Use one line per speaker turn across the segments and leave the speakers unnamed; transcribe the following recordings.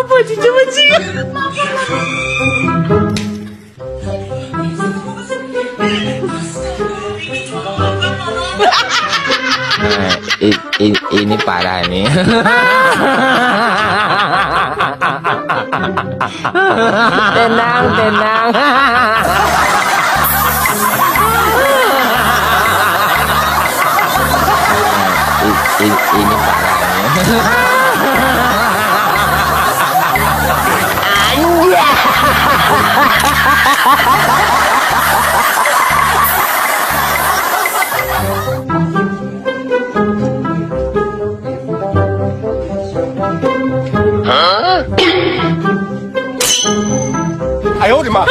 Apa sih coba sih?
Ini parah nih.
Tenang, tenang.
Ini parah nih.
Eh呦我的妈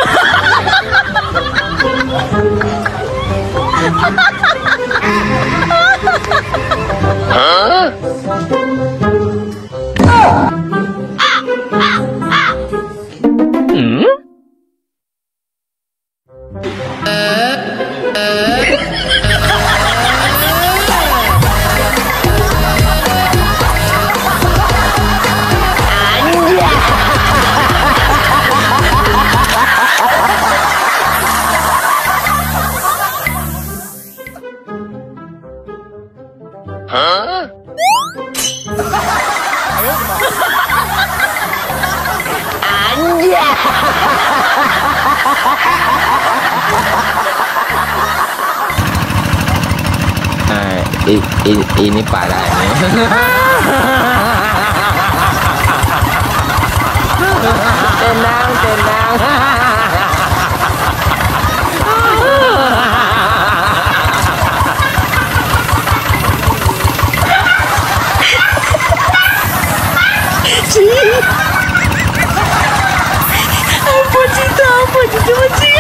ini parah nih.
Tenang, tenang. Apa sih coba sih?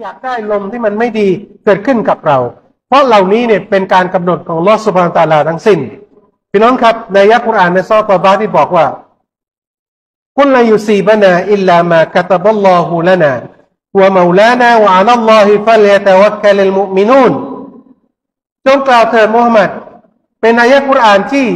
อยากได้ลมที่มันไม่ดีเกิดขึ้นกับเราเพราะเหล่านี้เนี่ยเป็นการกำหนดของอัลเลาะห์ซุบฮานะฮูวะตะอาลาทั้งสิ้นพี่น้องครับในอัยะห์กุรอานในซูเราะห์ตอบาที่บอกว่ากุลลายุซีบะนาอิลลามากะตะบัลลอฮุลนาวะเมาลานาวะอะลัลลอฮิฟัลยะตะวักกะลิลมุอ์มินูนจงกล่าวเถิดมุฮัมมัดเป็นอายะห์กุรอานที่